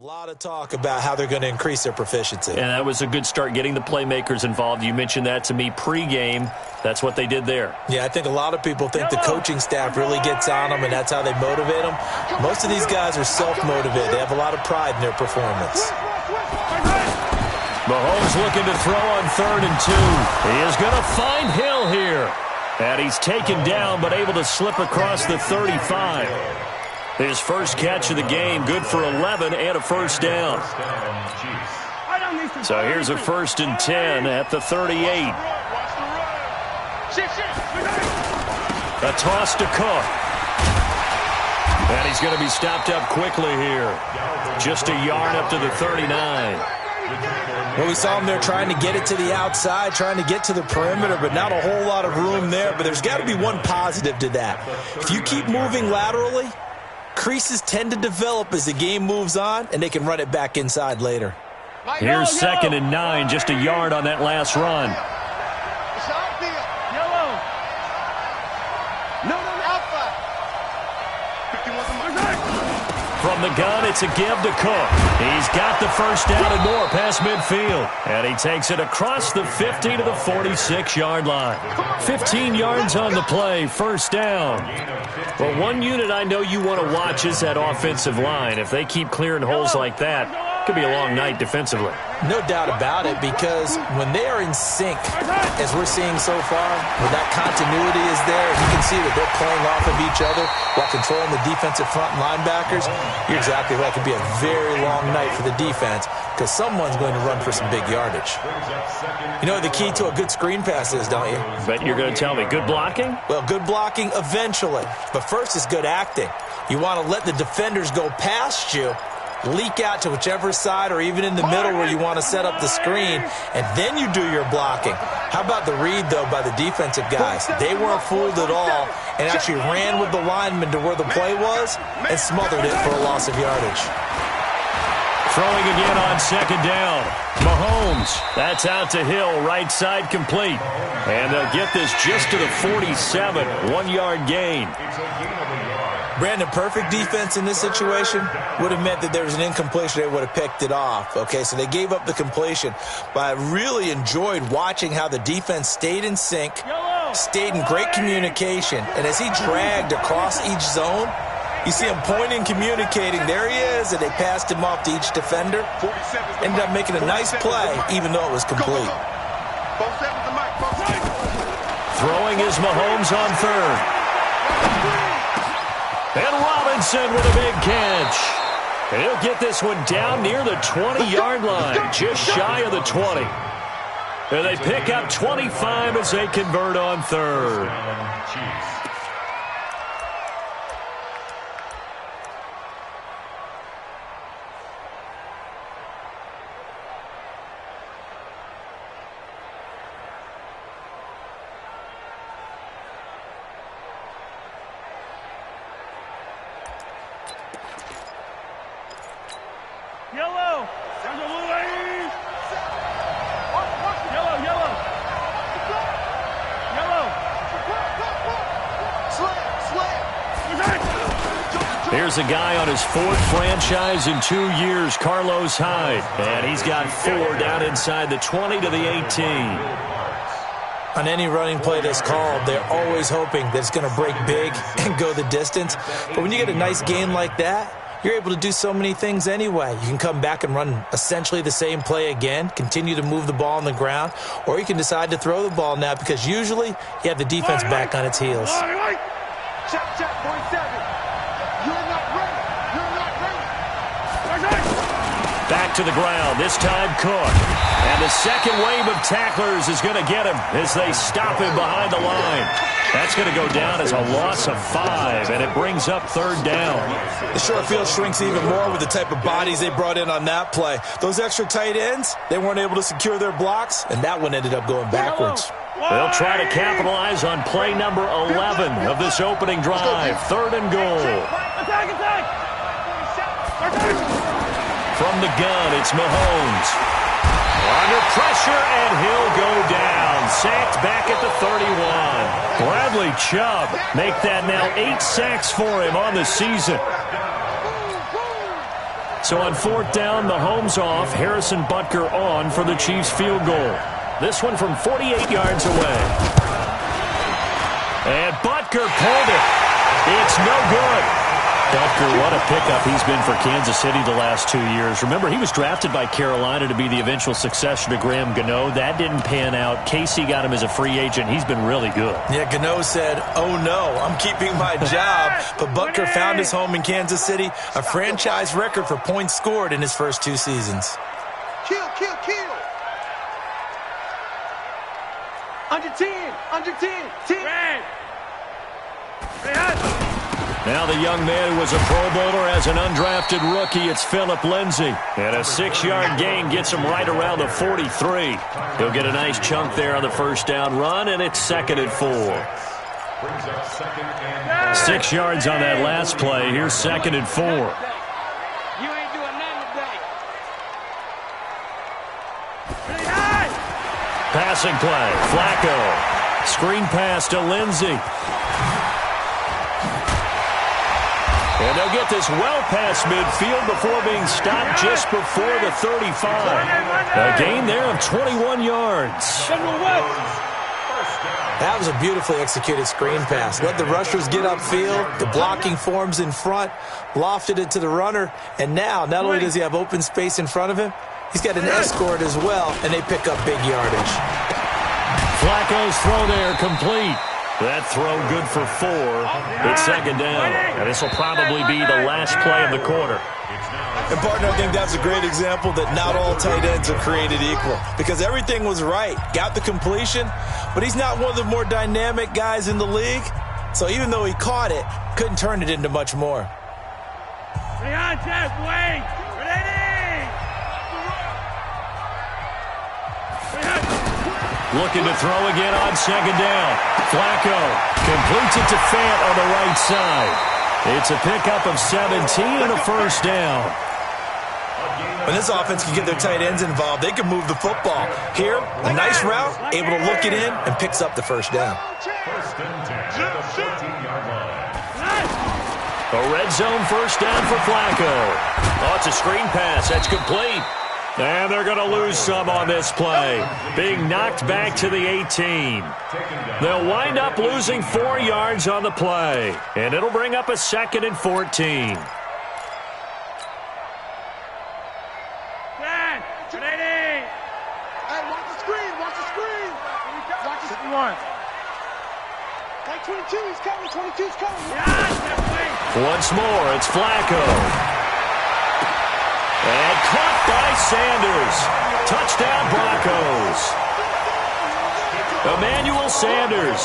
A lot of talk about how they're going to increase their proficiency. And that was a good start, getting the playmakers involved. You mentioned that to me pregame. That's what they did there. Yeah, I think a lot of people think the coaching staff really gets on them, and that's how they motivate them. Most of these guys are self-motivated. They have a lot of pride in their performance. Mahomes looking to throw on 3rd and 2. He is going to find Hill here. And he's taken down, but able to slip across the 35. His first catch of the game, good for 11 and a first down. So here's a 1st and 10 at the 38. A toss to Cook. And he's going to be stopped up quickly here. Just a yard up to the 39. Well, we saw him there trying to get it to the outside, trying to get to the perimeter, but not a whole lot of room there. But there's got to be one positive to that. If you keep moving laterally, creases tend to develop as the game moves on, and they can run it back inside later. Here's 2nd and 9, just a yard on that last run. From the gun, it's a give to Cook. He's got the first down and more past midfield. And he takes it across the 50 to the 46-yard line. 15 yards on the play, first down. Well, one unit I know you want to watch is that offensive line. If they keep clearing holes like that, it could be a long night defensively. No doubt about it, because when they are in sync, as we're seeing so far, when that continuity is there, you can see that they're playing off of each other while controlling the defensive front linebackers. You're exactly right. It could be a very long night for the defense because someone's going to run for some big yardage. You know what the key to a good screen pass is, don't you? Bet you're going to tell me. Good blocking? Well, good blocking eventually. But first is good acting. You want to let the defenders go past you, leak out to whichever side or even in the middle where you want to set up the screen, and then you do your blocking. How about the read, though, by the defensive guys? They weren't fooled at all and actually ran with the lineman to where the play was and smothered it for a loss of yardage. Throwing again on 2nd down. Mahomes, that's out to Hill, right side complete. And they'll get this just to the 47, 1-yard gain. Brandon, perfect defense in this situation would have meant that there was an incompletion. They would have picked it off. Okay, so they gave up the completion. But I really enjoyed watching how the defense stayed in sync, stayed in great communication. And as he dragged across each zone, you see him pointing, communicating. There he is, and they passed him off to each defender. Ended up making a nice play, even though it was complete. Throwing is Mahomes on 3rd. And Robinson with a big catch. And he'll get this one down near the 20-yard line, just shy of the 20. And they pick up 25 as they convert on 3rd. Here's a guy on his 4th franchise in 2 years, Carlos Hyde. And he's got 4 down inside the 20 to the 18. On any running play that's called, they're always hoping that it's going to break big and go the distance. But when you get a nice gain like that, you're able to do so many things anyway. You can come back and run essentially the same play again, continue to move the ball on the ground, or you can decide to throw the ball now because usually you have the defense back on its heels. Check, 47. Back to the ground, this time Cook. And the second wave of tacklers is going to get him as they stop him behind the line. That's going to go down as a loss of 5, and it brings up 3rd down. The short field shrinks even more with the type of bodies they brought in on that play. Those extra tight ends, they weren't able to secure their blocks, and that one ended up going backwards. They'll try to capitalize on play number 11 of this opening drive. 3rd and goal. From the gun, it's Mahomes. Under pressure, and he'll go down. Sacked back at the 31. Bradley Chubb make that now 8 sacks for him on the season. So on 4th down, the home's off. Harrison Butker on for the Chiefs field goal. This one from 48 yards away. And Butker pulled it. It's no good. Butker, what a pickup he's been for Kansas City the last 2 years. Remember, he was drafted by Carolina to be the eventual successor to Graham Gano. That didn't pan out. Casey got him as a free agent. He's been really good. Yeah, Gano said, "Oh no, I'm keeping my job." But Butker found his home in Kansas City, a franchise record for points scored in his first 2 seasons. Kill, kill, kill. Under 10, under 10, 10. Red. Now the young man who was a Pro Bowler as an undrafted rookie, it's Phillip Lindsay. And a 6-yard gain gets him right around the 43. He'll get a nice chunk there on the first down run, and it's 2nd and 4. 6 yards on that last play. Here's 2nd and 4. You ain't doing nothing today. Passing play. Flacco. Screen pass to Lindsay. And they'll get this well past midfield before being stopped just before the 35. A gain there of 21 yards. That was a beautifully executed screen pass. Let the rushers get upfield. The blocking forms in front. Lofted it to the runner. And now, not only does he have open space in front of him, he's got an escort as well, and they pick up big yardage. Flacco's throw there complete. That throw good for 4. It's 2nd down. And this will probably be the last play of the quarter. And, partner, I think that's a great example that not all tight ends are created equal. Because everything was right. Got the completion, but he's not one of the more dynamic guys in the league. So even though he caught it, couldn't turn it into much more. Looking to throw again on 2nd down. Flacco completes it to Fant on the right side. It's a pickup of 17 and a first down. When this offense can get their tight ends involved, they can move the football. Here, a nice route, able to look it in, and picks up the first down. A red zone first down for Flacco. Oh, it's a screen pass. That's complete. And they're going to lose some on this play. Being knocked back to the 18. They'll wind up losing 4 yards on the play. And it'll bring up a 2nd and 14. Like 22, he's coming, 22's coming. Once more, it's Flacco. And caught by Sanders. Touchdown, Broncos. Emmanuel Sanders,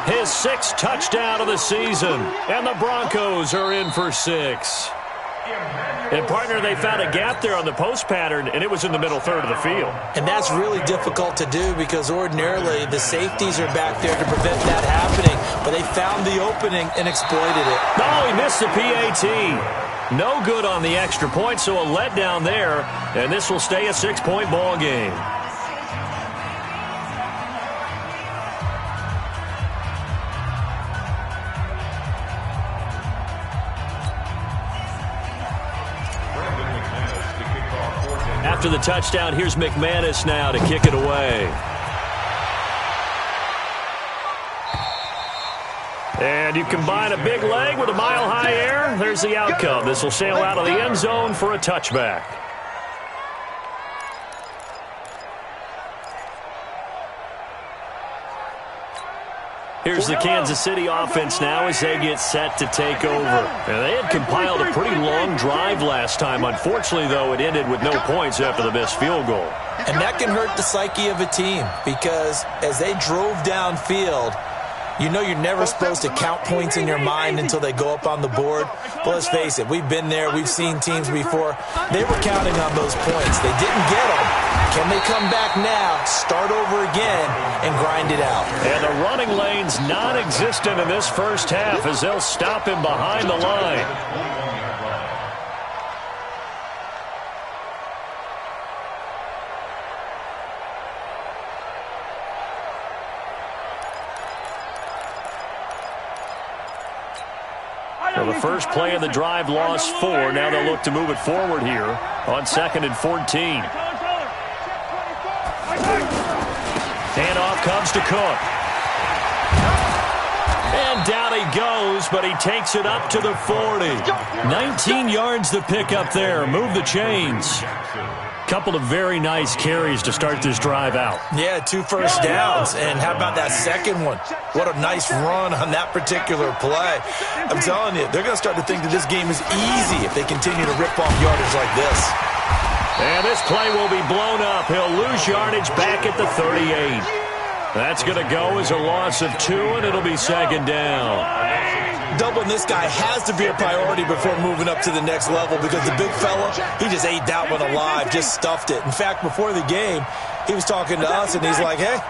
his 6th touchdown of the season. And the Broncos are in for 6. And, partner, they found a gap there on the post pattern, and it was in the middle third of the field. And that's really difficult to do because ordinarily the safeties are back there to prevent that happening. But they found the opening and exploited it. Oh, he missed the PAT. No good on the extra point, so a letdown there. And this will stay a 6-point ball game. After the touchdown, here's McManus now to kick it away. And you combine a big leg with a mile-high air, there's the outcome. This will sail out of the end zone for a touchback. Here's the Kansas City offense now as they get set to take over. And they had compiled a pretty long drive last time. Unfortunately, though, it ended with no points after the missed field goal. And that can hurt the psyche of a team because as they drove downfield, you know you're never supposed to count points in your mind until they go up on the board. But let's face it, we've been there. We've seen teams before. They were counting on those points. They didn't get them. Can they come back now, start over again, and grind it out? And the running lane's non-existent in this first half as they'll stop him behind the line. the first play of the drive lost 4. Now they'll look to move it forward here on 2nd and 14. Handoff comes to Cook. And down he goes, but he takes it up to the 40. 19 yards to pick up there. Move the chains. Couple of very nice carries to start this drive out. Yeah, 2 first downs. And how about that second one? What a nice run on that particular play. I'm telling you, they're going to start to think that this game is easy if they continue to rip off yardage like this. And this play will be blown up. He'll lose yardage back at the 38. That's going to go as a loss of 2, and it'll be 2nd down. Doubling this guy has to be a priority before moving up to the next level because the big fella, he just ate that one alive, just stuffed it. In fact, before the game, he was talking to us, and he's like, hey,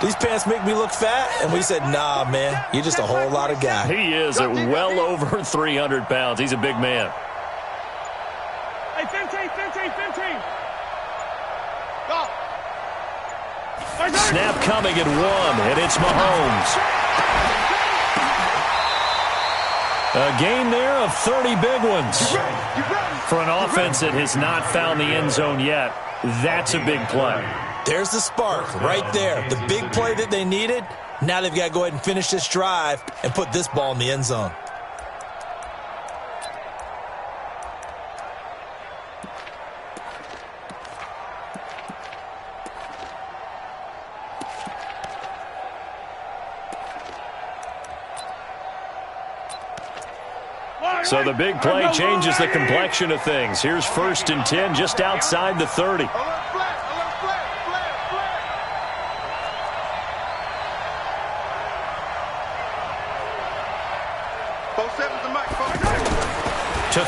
these pants make me look fat. And we said, nah, man, you're just a whole lot of guy. He is at well over 300 pounds. He's a big man. Hey, 15. Go. Snap coming at 1, and it's Mahomes. A gain there of 30 big ones. For an offense that has not found the end zone yet, that's a big play. There's the spark right there. The big play that they needed. Now they've got to go ahead and finish this drive and put this ball in the end zone. So the big play changes the complexion of things. Here's 1st and 10 just outside the 30. To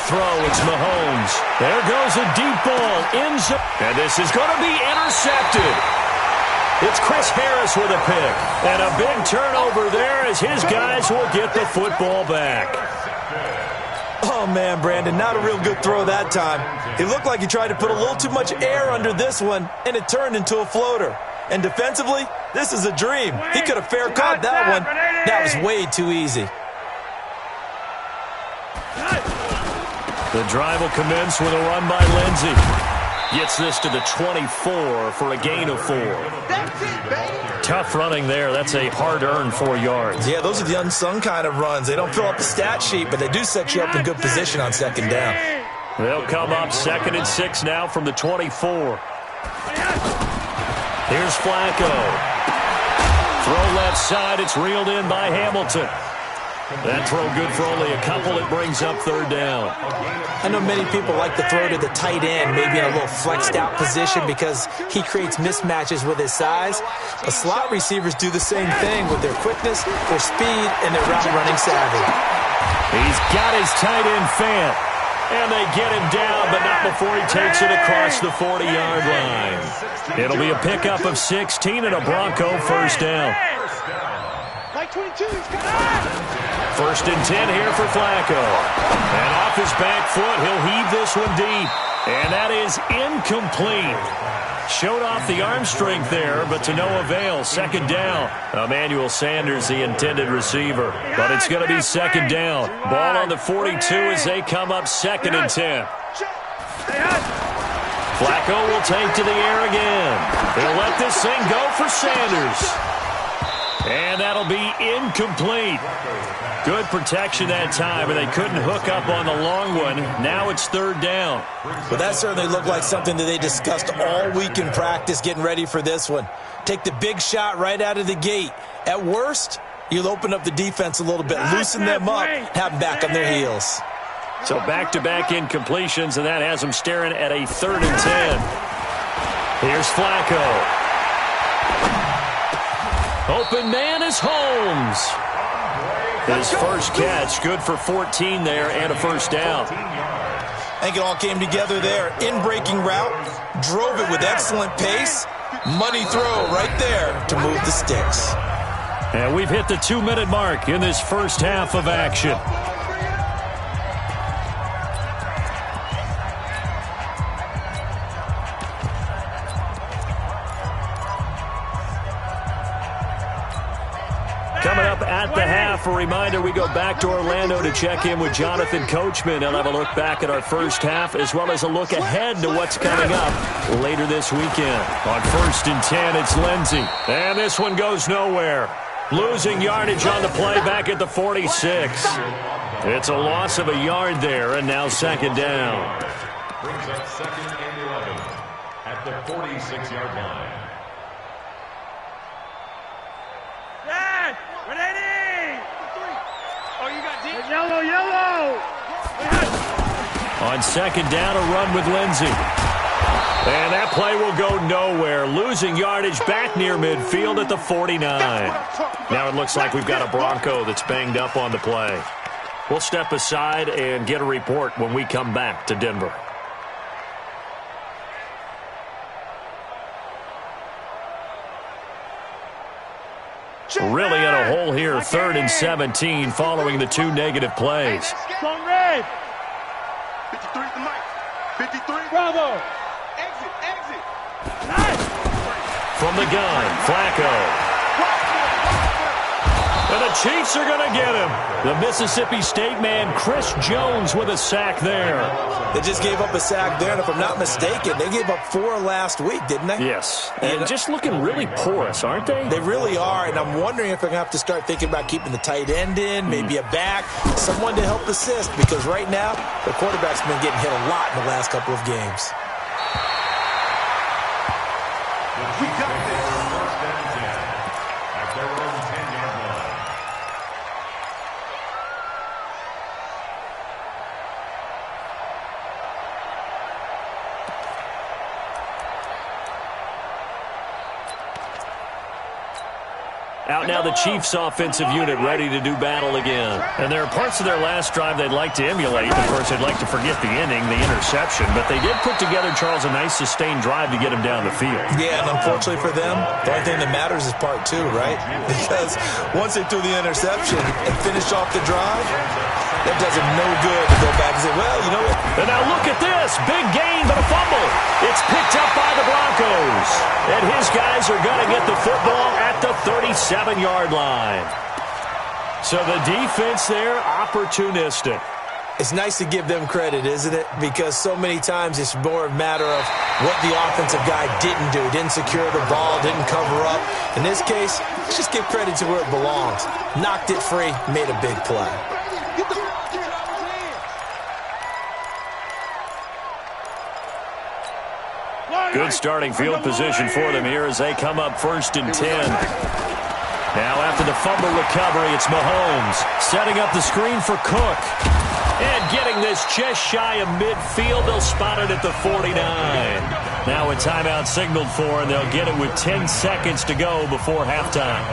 throw, it's Mahomes. There goes a deep ball. End zone. And this is going to be intercepted. It's Chris Harris with a pick. And a big turnover there as his guys will get the football back. Oh, man, Brandon, not a real good throw that time. It looked like he tried to put a little too much air under this one, and it turned into a floater. And defensively, this is a dream. He could have fair caught that one. That was way too easy. The drive will commence with a run by Lindsey. Gets this to the 24 for a gain of 4. Tough running there. That's a hard-earned 4 yards. Yeah, those are the unsung kind of runs. They don't fill up the stat sheet, but they do set you up in good position on 2nd down. They'll come up 2nd and 6 now from the 24. Here's Flacco. Throw left side. It's reeled in by Hamilton. That throw good for only a couple. It brings up 3rd down. I know many people like to throw to the tight end, maybe in a little flexed out position because he creates mismatches with his size. But slot receivers do the same thing with their quickness, their speed, and their route running savvy. He's got his tight end fan. And they get him down, but not before he takes it across the 40-yard line. It'll be a pickup of 16 and a Bronco 1st down. 22, he's coming. 1st and 10 here for Flacco. And off his back foot, he'll heave this one deep. And that is incomplete. Showed off the arm strength there, but to no avail. 2nd down. Emmanuel Sanders, the intended receiver. But it's going to be 2nd down. Ball on the 42 as they come up 2nd and 10. Flacco will take to the air again. He'll let this thing go for Sanders. And that'll be incomplete. Good protection that time, and they couldn't hook up on the long one. Now it's 3rd down. Well, that certainly looked like something that they discussed all week in practice getting ready for this one. Take the big shot right out of the gate. At worst, you'll open up the defense a little bit, loosen them up, have them back on their heels. So back-to-back incompletions, and that has them staring at a 3rd and 10. Here's Flacco. Open man is Holmes. His first catch, good for 14 there and a 1st down. I think it all came together there. In-breaking route, drove it with excellent pace. Money throw right there to move the sticks. And we've hit the 2-minute mark in this first half of action. Coming up at the half, a reminder, we go back to Orlando to check in with Jonathan Coachman. He'll have a look back at our first half as well as a look ahead to what's coming up later this weekend. On 1st and 10, it's Lindsey. And this one goes nowhere. Losing yardage on the play back at the 46. It's a loss of a yard there, and now 2nd down. Brings up 2nd and 11 at the 46-yard line. Dad, 180. Oh, you got deep. Yellow, yellow. On 2nd down, a run with Lindsey. And that play will go nowhere. Losing yardage back near midfield at the 49. Now it looks like we've got a Bronco that's banged up on the play. We'll step aside and get a report when we come back to Denver. Really in a hole here, 3rd and 17 following the 2 negative plays. Strong red. 53 the mic. 53. Bravo. Exit. Nice. From the gun, Flacco. And the Chiefs are going to get him. The Mississippi State man, Chris Jones, with a sack there. They just gave up a sack there, and if I'm not mistaken, they gave up 4 last week, didn't they? Yes. And just looking really porous, aren't they? They really are, and I'm wondering if they're going to have to start thinking about keeping the tight end in, maybe a back, someone to help assist, because right now, the quarterback's been getting hit a lot in the last couple of games. We got this. 1st and 10 at their own 10-yard line. Out now the Chiefs offensive unit ready to do battle again. And there are parts of their last drive they'd like to emulate. Of course, they'd like to forget the inning, the interception. But they did put together, Charles, a nice sustained drive to get him down the field. Yeah, and unfortunately for them, the only thing that matters is part 2, right? Because once they threw the interception and finished off the drive, that does them no good to go back and say, well, you know what? And now look at this. Big gain, but a fumble. It's picked up by the Broncos. And his guys are going to get the football at the 37-yard line. So the defense there, opportunistic. It's nice to give them credit, isn't it? Because so many times it's more a matter of what the offensive guy didn't do. Didn't secure the ball, didn't cover up. In this case, let's just give credit to where it belongs. Knocked it free, made a big play. Good starting field position for them here as they come up 1st and 10. Now after the fumble recovery, it's Mahomes setting up the screen for Cook. And getting this just shy of midfield, they'll spot it at the 49. Now a timeout signaled for, and they'll get it with 10 seconds to go before halftime.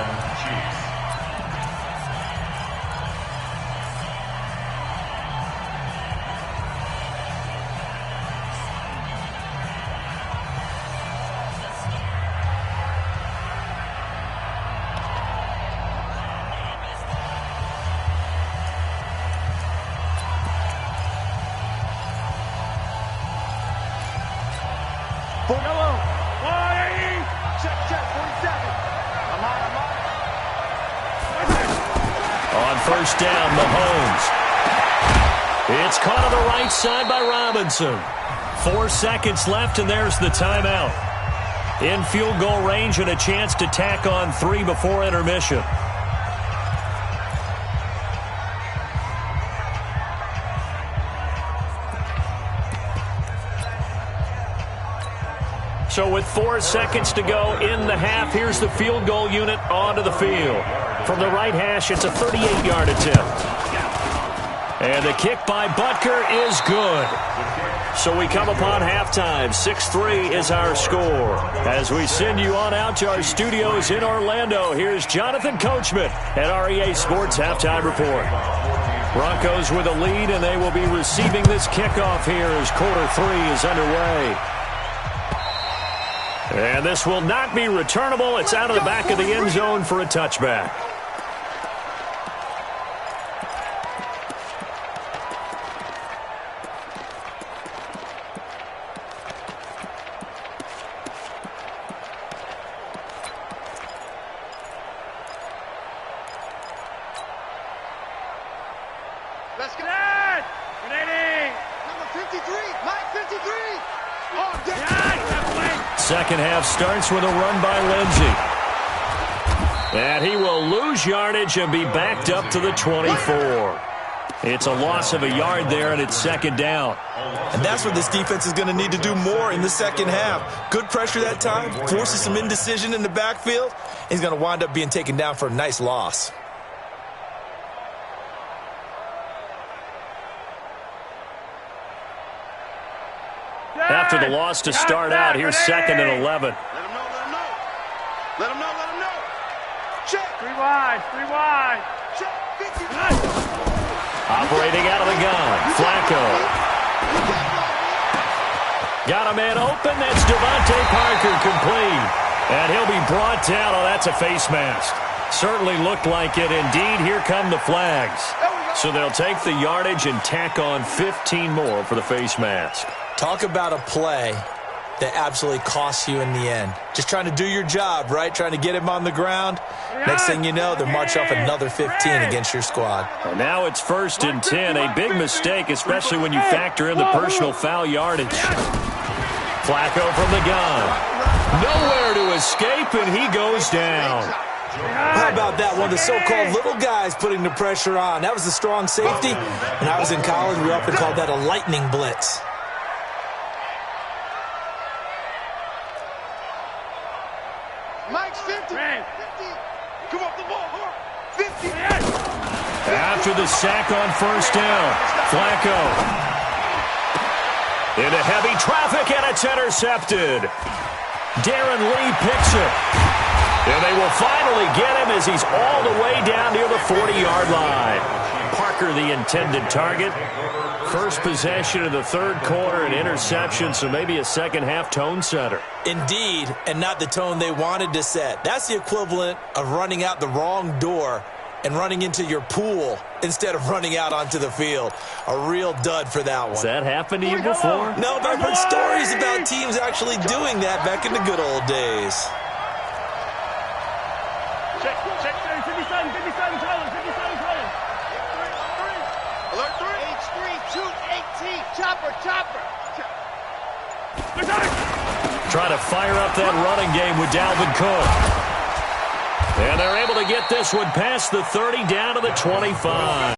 On 1st down, Mahomes. It's caught on the right side by Robinson. 4 seconds left, and there's the timeout. In field goal range and a chance to tack on 3 before intermission. So with 4 seconds to go in the half, here's the field goal unit onto the field. From the right hash, it's a 38-yard attempt. And the kick by Butker is good. So we come upon halftime. 6-3 is our score. As we send you on out to our studios in Orlando, here's Jonathan Coachman at REA Sports Halftime Report. Broncos with a lead, and they will be receiving this kickoff here as quarter 3 is underway. And this will not be returnable. It's out of the back of the end zone for a touchback. second half starts with a run by Lindsey. And he will lose yardage and be backed up to the 24. It's a loss of a yard there, and it's second down. And that's what this defense is going to need to do more in the second half. Good pressure that time, forces some indecision in the backfield. He's going to wind up being taken down for a nice loss. After the loss to start out, here's 2nd and 11. Let him know, let him know. Let him know, let him know. Check. 3 wide, 3 wide. Check. 50. Operating out of the gun, Flacco. Got a man open. That's Devontae Parker, complete. And he'll be brought down. Oh, that's a face mask. Certainly looked like it. Indeed, here come the flags. So they'll take the yardage and tack on 15 more for the face mask. Talk about a play that absolutely costs you in the end. Just trying to do your job, right? Trying to get him on the ground. Next thing you know, they'll march off another 15 against your squad. And now it's 1st and 10. A big mistake, especially when you factor in the personal foul yardage. Flacco from the gun. Nowhere to escape, and he goes down. How about that? One of the so-called little guys putting the pressure on. That was the strong safety. When I was in college, we often called that a lightning blitz. Mike's 50. 50. Come off the ball. 50. After the sack on 1st down, Flacco into heavy traffic, and it's intercepted. Darren Lee picks it. And they will finally get him as he's all the way down near the 40-yard line. Parker, the intended target. First possession of the 3rd quarter, an interception, so maybe a second-half tone setter. Indeed, and not the tone they wanted to set. That's the equivalent of running out the wrong door and running into your pool instead of running out onto the field. A real dud for that one. Has that happened to you before? No, but I've heard stories about teams actually doing that back in the good old days. Check. 57, Tyler. Alert 3. H3, 2, 18. Chopper. Try to fire up that running game with Dalvin Cook. And they're able to get this one past the 30 down to the 25.